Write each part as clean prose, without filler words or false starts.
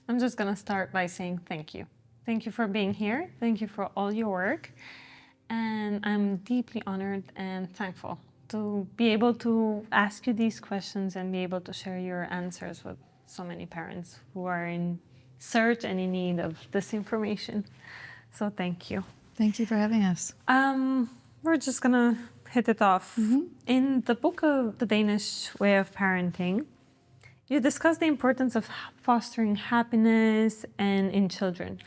I'm just going to start by saying thank you. Thank you for being here. Thank you for all your work. And I'm deeply honored and thankful to be able to ask you these questions and be able to share your answers with so many parents who are in search and in need of this information. So thank you. Thank you for having us. We're just gonna hit it off. In the book of The Danish Way of Parenting, you discuss the importance of fostering happiness and in children.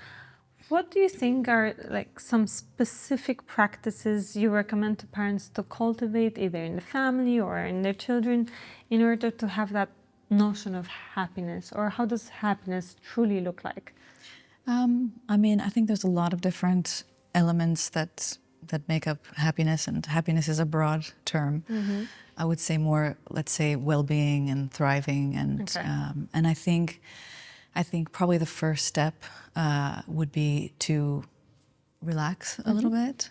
What do you think are like some specific practices you recommend to parents to cultivate either in the family or in their children in order to have that notion of happiness? Or how does happiness truly look like? I think there's a lot of different elements that make up happiness, and happiness is a broad term. I would say more, let's say, well-being and thriving, and and I think probably the first step would be to relax a little bit,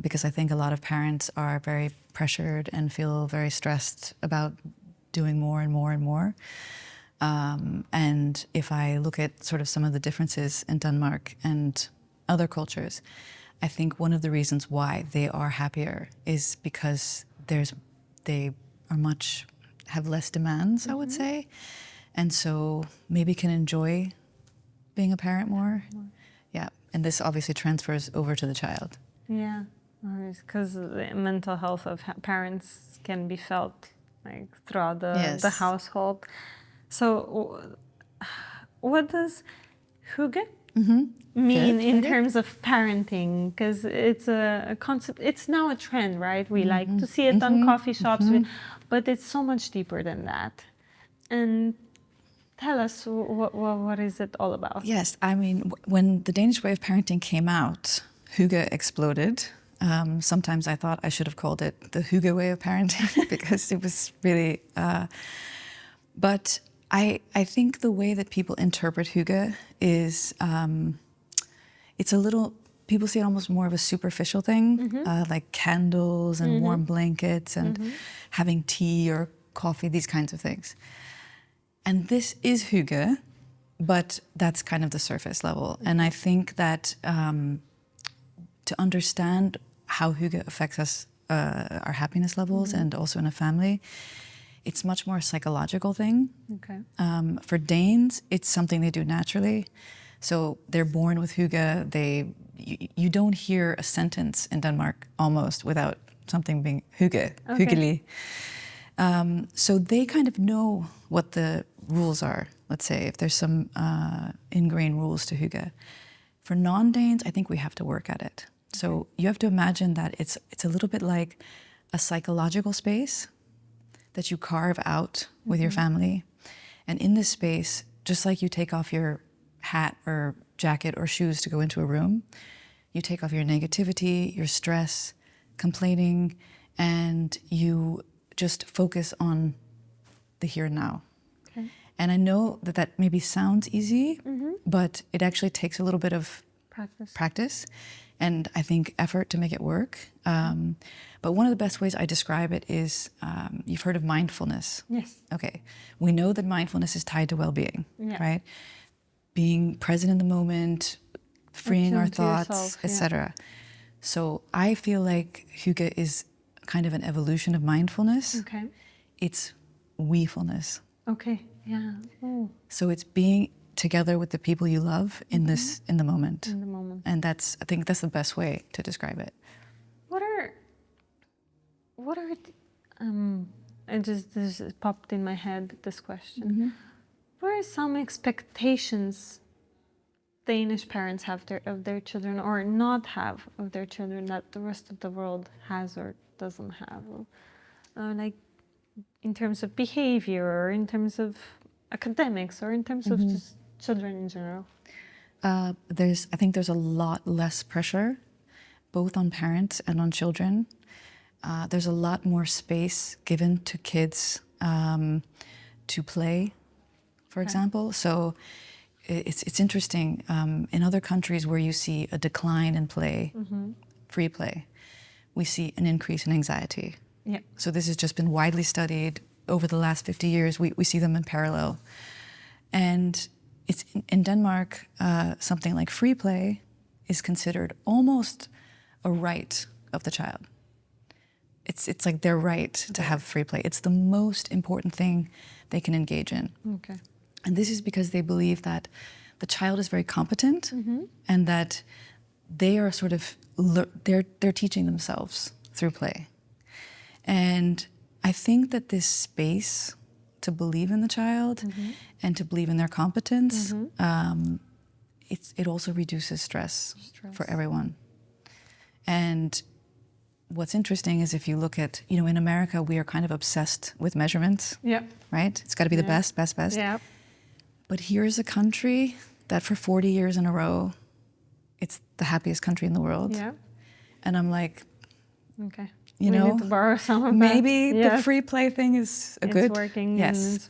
because I think a lot of parents are very pressured and feel very stressed about doing more and more and more. And if I look at sort of some of the differences in Denmark and other cultures, I think one of the reasons why they are happier is because they have less demands, I would say, and so maybe can enjoy being a parent more. Yeah, and this obviously transfers over to the child. Yeah, because the mental health of parents can be felt like throughout the household. So what does hygge mean in terms of parenting? Because it's a concept, it's now a trend, right? We like to see it on coffee shops, but it's so much deeper than that. And tell us, what is it all about? Yes, I mean, when the Danish Way of Parenting came out, hygge exploded. Sometimes I thought I should have called it the hygge way of parenting because it was really... but I think the way that people interpret hygge is, it's a little, people see it almost more of a superficial thing, like candles and warm blankets and having tea or coffee, these kinds of things. And this is hygge, but that's kind of the surface level. And I think that to understand how hygge affects us, our happiness levels, and also in a family, it's much more a psychological thing. For Danes, it's something they do naturally. So they're born with hygge. You don't hear a sentence in Denmark almost without something being hygge, hyggelig. So they kind of know what the rules are, let's say, if there's some ingrained rules to hygge. For non-Danes, I think we have to work at it. So you have to imagine that it's a little bit like a psychological space that you carve out with your family. And in this space, just like you take off your hat or jacket or shoes to go into a room, you take off your negativity, your stress, complaining, and you just focus on the here and now. And I know that maybe sounds easy, but it actually takes a little bit of practice and I think effort to make it work. But one of the best ways I describe it is, you've heard of mindfulness. Yes. Okay. We know that mindfulness is tied to well-being, right? Being present in the moment, freeing our thoughts, etc. So I feel like hygge is kind of an evolution of mindfulness. It's we-fulness. So it's being together with the people you love in the moment. And I think that's the best way to describe it. This popped in my head, this question. What are some expectations Danish parents have of their children or not have of their children that the rest of the world has or doesn't have? Like in terms of behavior or in terms of academics or in terms of just children in general? I think there's a lot less pressure, both on parents and on children. There's a lot more space given to kids to play, for example. So it's interesting. In other countries where you see a decline in play, free play, we see an increase in anxiety. So this has just been widely studied over the last 50 years. We see them in parallel. And it's in Denmark, something like free play is considered almost a right of the child. It's like their right to have free play. It's the most important thing they can engage in. Okay. And this is because they believe that the child is very competent and that they are sort of, they're teaching themselves through play. And I think that this space to believe in the child and to believe in their competence, it also reduces stress for everyone. And what's interesting is if you look at, in America, we are kind of obsessed with measurements. Yeah. Right? It's got to be the best. Yeah. But here's a country that for 40 years in a row, it's the happiest country in the world. Yeah. And I'm like, okay. We need to borrow some of maybe that. the free play thing is good. It's working. Yes.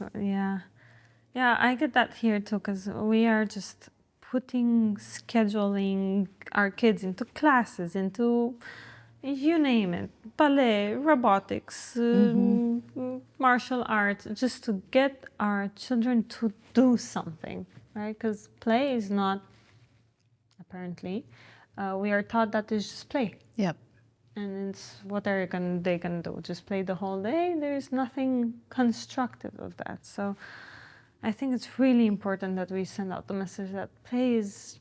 Yeah, I get that here too, because we are just scheduling our kids into classes, into, you name it, ballet, robotics, martial arts, just to get our children to do something, right? Because play is not, apparently, we are taught that it's just play. Yep. And it's what they can do? Just play the whole day? There's nothing constructive of that. So I think it's really important that we send out the message that play is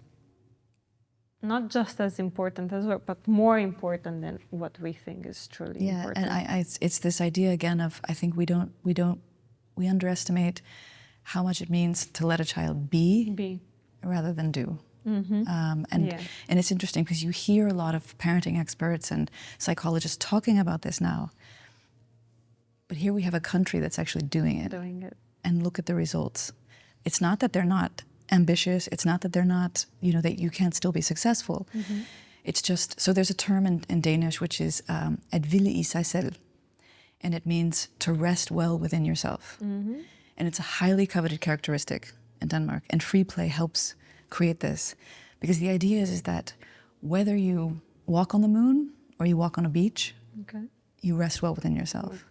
not just as important as work, but more important than what we think is truly important. And it's this idea again of, I think we underestimate how much it means to let a child be. Rather than do. And it's interesting because you hear a lot of parenting experts and psychologists talking about this now. But here we have a country that's actually doing it. And look at the results. It's not that they're not ambitious. It's not that they're not, that you can't still be successful. It's just, so there's a term in Danish which is at hvile i sig selv. And it means to rest well within yourself. And it's a highly coveted characteristic in Denmark. And free play helps create this, because the idea is that whether you walk on the moon or you walk on a beach, you rest well within yourself.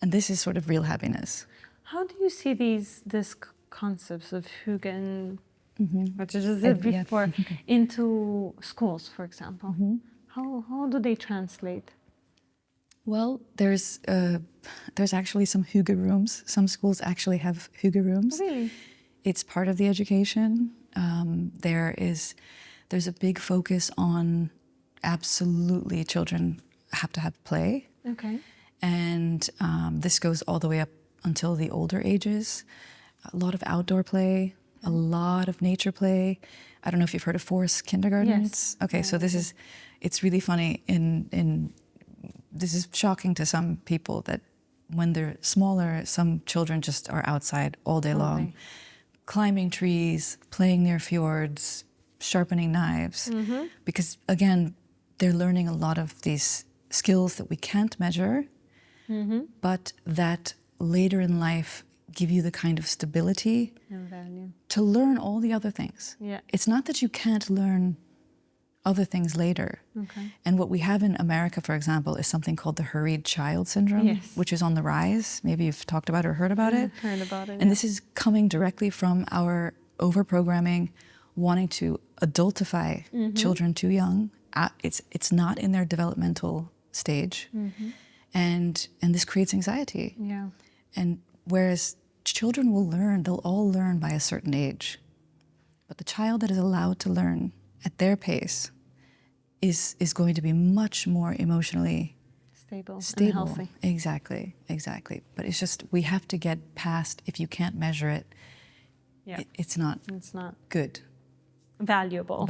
And this is sort of real happiness. How do you see these concepts of hygge and what you just said before into schools, for example? How do they translate? Well, there's actually some hygge rooms. Some schools actually have hygge rooms. Really? It's part of the education. There's a big focus on absolutely children have to have play. Okay. And this goes all the way up until the older ages. A lot of outdoor play, a lot of nature play. I don't know if you've heard of forest kindergartens. Yes. Okay, so it's really funny. This is shocking to some people that when they're smaller, some children just are outside all day long. Climbing trees, playing near fjords, sharpening knives. Because again, they're learning a lot of these skills that we can't measure, but that later in life give you the kind of stability and value to learn all the other things. It's not that you can't learn other things later. And what we have in America, for example, is something called the hurried child syndrome, which is on the rise. Maybe you've talked about or heard about it. Heard about it. And this is coming directly from our overprogramming, wanting to adultify children too young. It's not in their developmental stage. And this creates anxiety. And whereas children will learn, they'll all learn by a certain age. But the child that is allowed to learn at their pace is going to be much more emotionally stable. And healthy. Exactly. But it's just, we have to get past, if you can't measure it, it's not good. Valuable.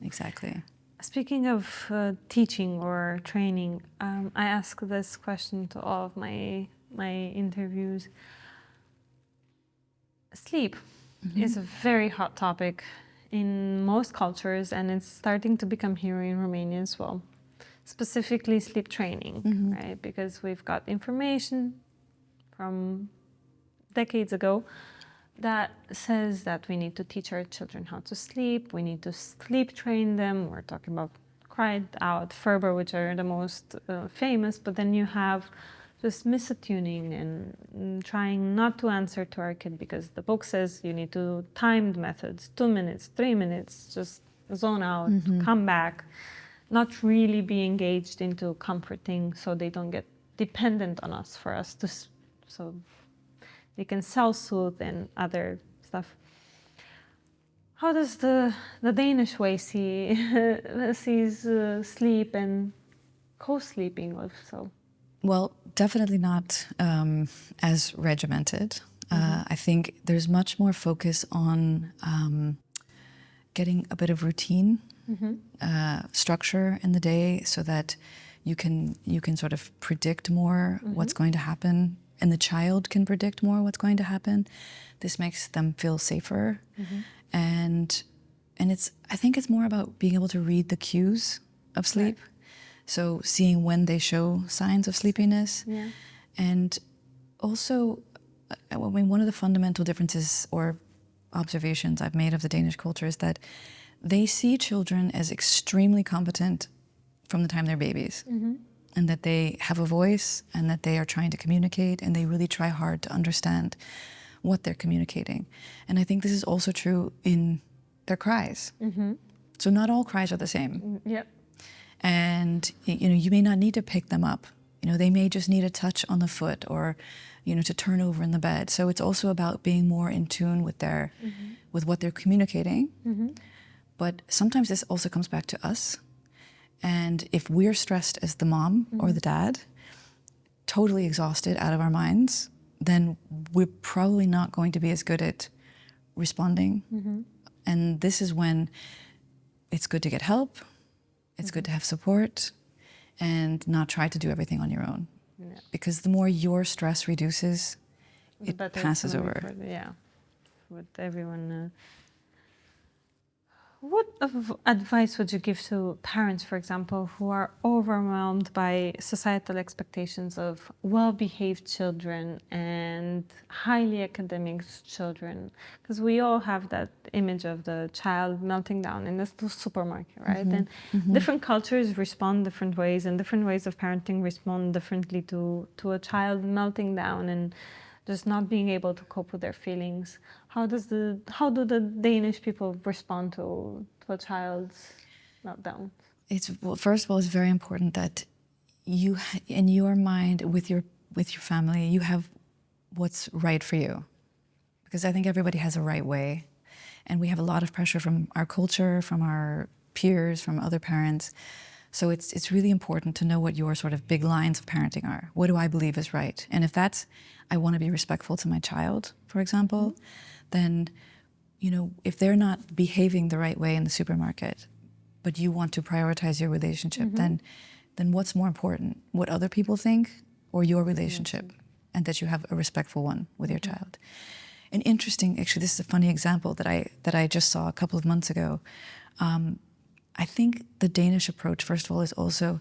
Exactly. Speaking of teaching or training, I ask this question to all of my interviews. Sleep is a very hot topic in most cultures, and it's starting to become here in Romania as well. Specifically sleep training, right? Because we've got information from decades ago that says that we need to teach our children how to sleep, we need to sleep train them. We're talking about cried out, Ferber, which are the most famous, but then you have just misattuning and trying not to answer to our kid because the book says you need to timed methods, 2 minutes, 3 minutes, just zone out, come back, not really be engaged into comforting so they don't get dependent on us for us to, so they can self-soothe and other stuff. How does the Danish way sees sleep and co-sleeping also? Well, definitely not as regimented. I think there's much more focus on getting a bit of routine, structure in the day, so that you can sort of predict more what's going to happen, and the child can predict more what's going to happen. This makes them feel safer, and I think it's more about being able to read the cues of sleep. Right. So seeing when they show signs of sleepiness. Yeah. And also, I mean, one of the fundamental differences or observations I've made of the Danish culture is that they see children as extremely competent from the time they're babies. And that they have a voice and that they are trying to communicate, and they really try hard to understand what they're communicating. And I think this is also true in their cries. So not all cries are the same. Yep. And you may not need to pick them up. They may just need a touch on the foot, or to turn over in the bed. So it's also about being more in tune with with what they're communicating. But sometimes this also comes back to us. And if we're stressed as the mom or the dad, totally exhausted out of our minds, then we're probably not going to be as good at responding. And this is when it's good to get help. It's good to have support and not try to do everything on your own. Yeah. Because the more your stress reduces, it passes over. Yeah, with everyone. What advice would you give to parents, for example, who are overwhelmed by societal expectations of well-behaved children and highly academic children? Because we all have that image of the child melting down in the supermarket, right? And different cultures respond different ways, and different ways of parenting respond differently to a child melting down and just not being able to cope with their feelings. How do the Danish people respond to a child's meltdown? Well, first of all, it's very important that you, in your mind, with your family, you have what's right for you. Because I think everybody has a right way, and we have a lot of pressure from our culture, from our peers, from other parents. So it's really important to know what your sort of big lines of parenting are. What do I believe is right? And if that's, I want to be respectful to my child, for example, then, if they're not behaving the right way in the supermarket, but you want to prioritize your relationship, then what's more important? What other people think, or your relationship? And that you have a respectful one with your child. And interesting, actually, this is a funny example that I just saw a couple of months ago. I think the Danish approach, first of all, is also,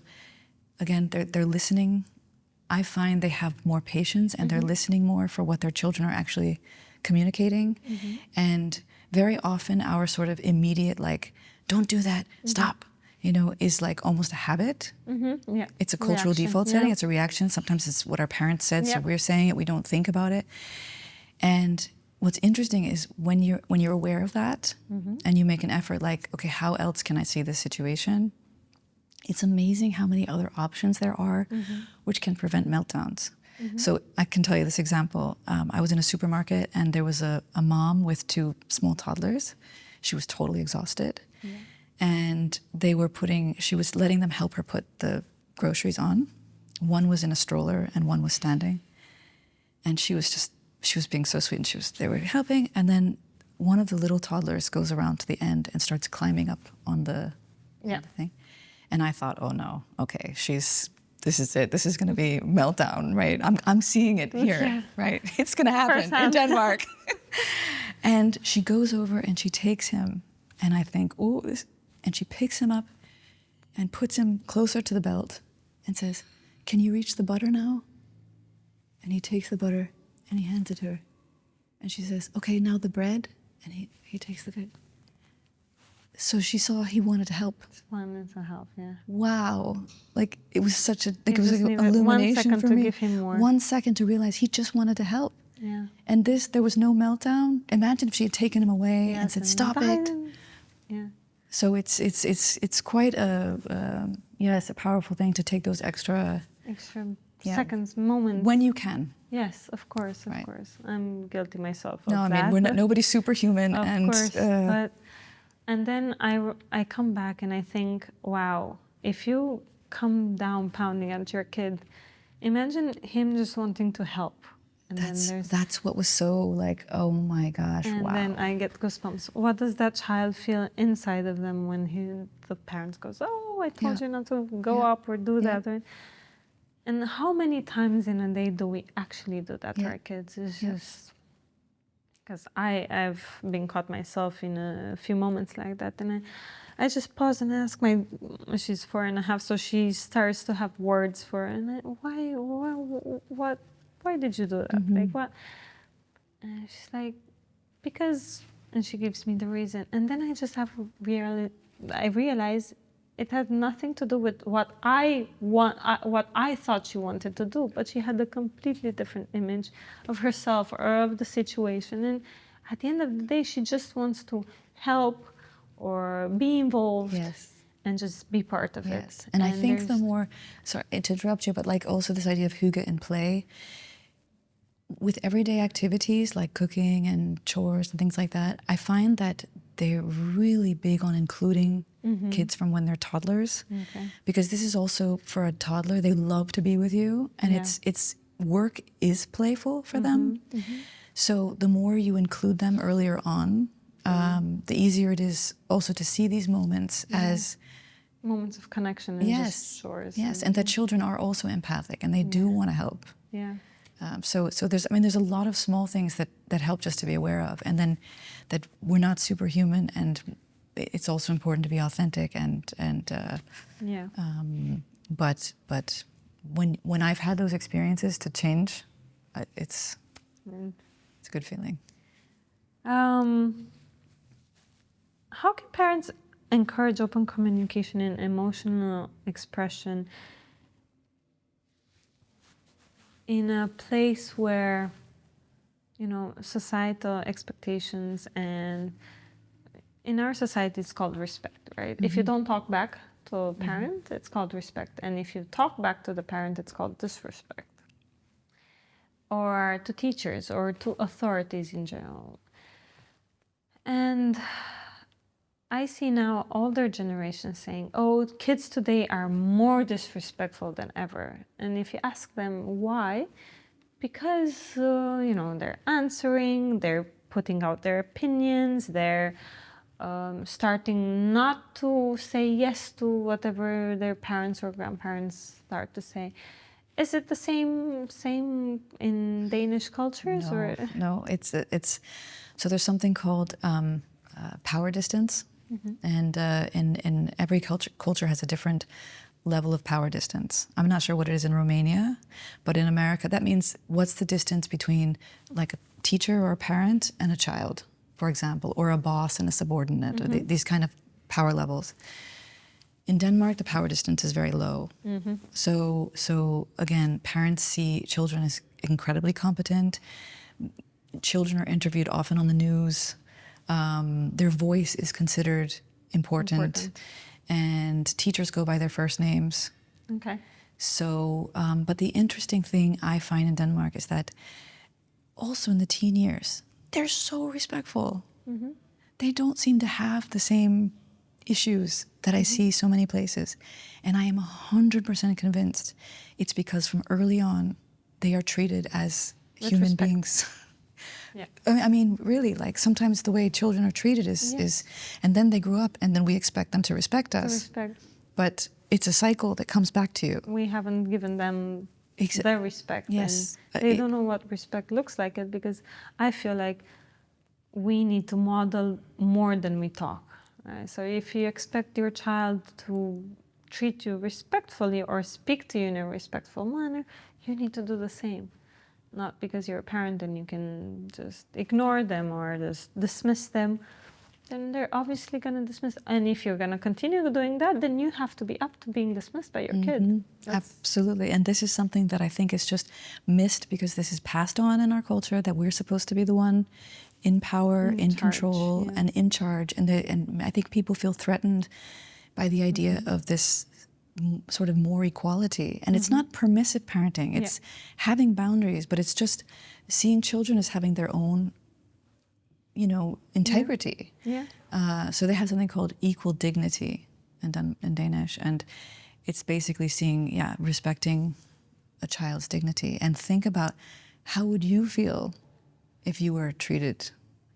again, they're listening. I find they have more patience, and they're listening more for what their children are actually communicating. And very often our sort of immediate, like, don't do that, stop, is like almost a habit. Yeah. It's a cultural default setting. It's a reaction. Sometimes it's what our parents said, so we're saying it, we don't think about it. And what's interesting is when you're aware of that, and you make an effort, like, okay, how else can I see this situation? It's amazing how many other options there are which can prevent meltdowns. So I can tell you this example. I was in a supermarket, and there was a mom with 2 small toddlers. She was totally exhausted. And she was letting them help her put the groceries on. One was in a stroller and one was standing. And she was being so sweet, and they were helping. And then one of the little toddlers goes around to the end and starts climbing up on the thing. And I thought, oh no, okay, this is it. This is going to be meltdown, right? I'm seeing it here, right? It's going to happen in Denmark. And she goes over and she takes him, and I think, and she picks him up and puts him closer to the belt and says, "Can you reach the butter now?" And he takes the butter and he hands it to her. And she says, "Okay, now the bread." And he takes the bread. So she saw he wanted to help. Wanted to help, yeah. Wow. Like, it was such a, like, You it was just like an needed 1 illumination second for to me. give him more. 1 second to realize he just wanted to help. Yeah. And there was no meltdown. Imagine if she had taken him away and said, and stop it. Yeah. So it's quite it's a powerful thing to take those extra seconds, moments. When you can. Yes, of course, of course. I'm guilty myself of that. No, I mean, nobody's superhuman. Of course, but... And then I come back and I think, wow, if you come down pounding at your kid, imagine him just wanting to help. And that's what was so like, oh my gosh, and wow. then I get goosebumps. What does that child feel inside of them when the parents goes, oh, I told you not to go up or do that. And how many times in a day do we actually do that to our kids? It's just... Because I've been caught myself in a few moments like that. And I just pause and ask she's 4.5, so she starts to have words for it. And why did you do that? Mm-hmm. Like, what? And she's like, because... And she gives me the reason. And then I just I realize it had nothing to do with what what I thought she wanted to do, but she had a completely different image of herself or of the situation. And at the end of the day, she just wants to help or be involved and just be part of it. And I think the more, sorry to interrupt you, but like also this idea of hygge and play, with everyday activities like cooking and chores and things like that, I find that they're really big on including kids from when they're toddlers. Because this is also, for a toddler, they love to be with you, and it's work is playful for them. So the more you include them earlier on, the easier it is also to see these moments as moments of connection and just chores. And that children are also empathic and they do want to help. So there's a lot of small things that help just to be aware of, and then that we're not superhuman, and it's also important to be authentic but when I've had those experiences to change, it's a good feeling. How can parents encourage open communication and emotional expression in a place where, societal expectations, and in our society it's called respect, right? If you don't talk back to a parent, it's called respect. And if you talk back to the parent, it's called disrespect. Or to teachers or to authorities in general. And I see now older generations saying, oh, kids today are more disrespectful than ever. And if you ask them why, because, they're answering, they're putting out their opinions, they're starting not to say yes to whatever their parents or grandparents start to say. Is it the same in Danish cultures? No, it's so there's something called power distance. And in every culture has a different level of power distance. I'm not sure what it is in Romania, but in America, that means what's the distance between like a teacher or a parent and a child, for example, or a boss and a subordinate, or these kind of power levels. In Denmark, the power distance is very low. So again, parents see children as incredibly competent. Children are interviewed often on the news. Their voice is considered important. And teachers go by their first names. Okay. So, but the interesting thing I find in Denmark is that also in the teen years, they're so respectful. They don't seem to have the same issues that I see so many places. And I am 100% convinced it's because from early on, they are treated as human beings. I mean, really, like sometimes the way children are treated is, and then they grow up and then we expect them to respect us. But it's a cycle that comes back to you. We haven't given them their respect. Yes. And they don't know what respect looks like, because I feel like we need to model more than we talk. Right? So if you expect your child to treat you respectfully or speak to you in a respectful manner, you need to do the same. Not because you're a parent and you can just ignore them or just dismiss them. then they're obviously going to dismiss. And if you're going to continue doing that, then you have to be up to being dismissed by your kid. Absolutely. And this is something that I think is just missed because this is passed on in our culture, that we're supposed to be the one in power, in control, and in charge. And I think people feel threatened by the idea of this sort of more equality. And it's not permissive parenting. It's having boundaries, but it's just seeing children as having their own, you know, integrity. So they have something called equal dignity in Danish. And it's basically seeing, respecting a child's dignity. And think about, how would you feel if you were treated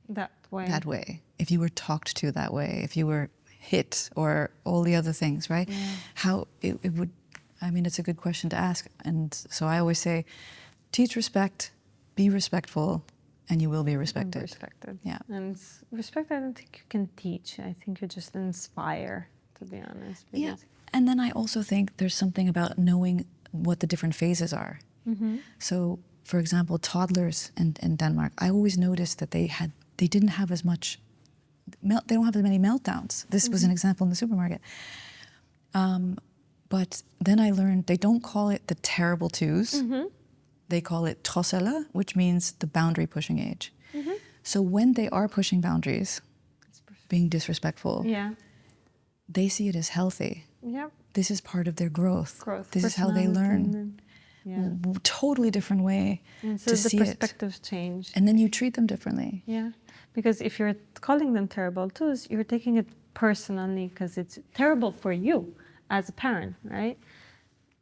that way, if you were talked to that way, if you were hit, or all the other things, right? How it would, I mean, it's a good question to ask. And so I always say, teach respect, be respectful, and you will be respected. Yeah. And respect, I don't think you can teach. I think you just inspire, to be honest. Yeah. And then I also think there's something about knowing what the different phases are. So, for example, toddlers in Denmark, I always noticed that they didn't have as much, they don't have as many meltdowns. This was an example in the supermarket. But then I learned they don't call it the terrible twos. They call it trossella, which means the boundary pushing age. So when they are pushing boundaries, being disrespectful, they see it as healthy. This is part of their growth. This is how they learn. Totally different way to see it. The perspectives change. And then you treat them differently. Because if you're calling them terrible twos, you're taking it personally because it's terrible for you as a parent, right?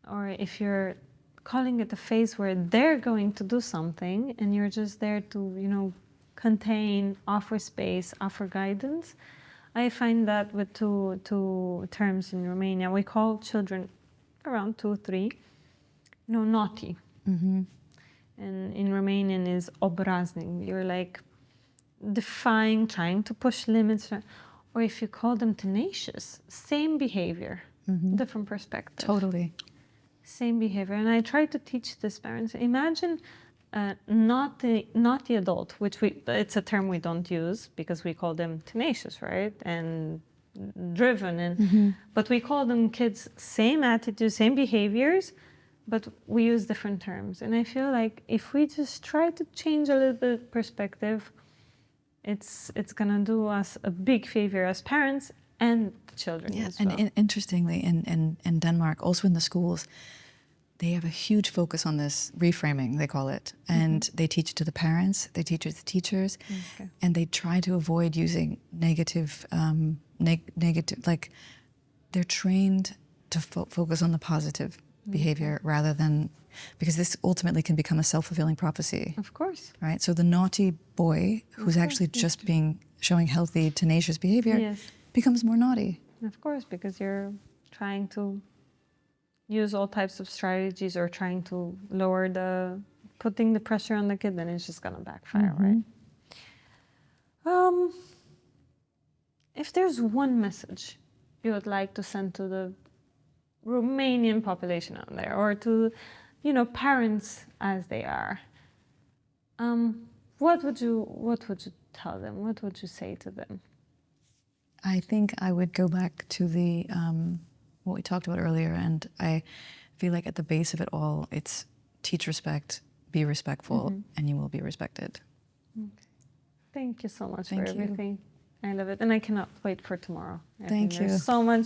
Or if you're calling it a phase where they're going to do something and you're just there to, you know, contain, offer space, offer guidance. I find that with two terms in Romania. We call children around 2, 3, you know, naughty. And in Romanian is obraznik. You're like defying, trying to push limits. Or if you call them tenacious, same behavior, different perspective. Totally. Same behavior. And I try to teach this parents. Imagine not the adult, which it's a term we don't use because we call them tenacious, right? And driven. And but we call them kids, same attitude, same behaviors, but we use different terms. And I feel like if we just try to change a little bit perspective, it's gonna do us a big favor as parents and the children as well. And interestingly, in Denmark, also in the schools, they have a huge focus on this reframing, they call it. And they teach it to the parents, they teach it to the teachers, and they try to avoid using negative, like they're trained to focus on the positive behavior rather than, because this ultimately can become a self-fulfilling prophecy. Of course. Right? So the naughty boy who's actually just showing healthy, tenacious behavior becomes more naughty. Of course, because you're trying to use all types of strategies or trying to lower putting the pressure on the kid, then it's just gonna backfire, right? If there's one message you would like to send to the Romanian population out there, or to, you know, parents as they are, what would you tell them? What would you say to them? I think I would go back to the what we talked about earlier, and I feel like at the base of it all, it's teach respect, be respectful, and you will be respected. Thank you so much for everything. I love it, and I cannot wait for tomorrow. Thank you. There's so much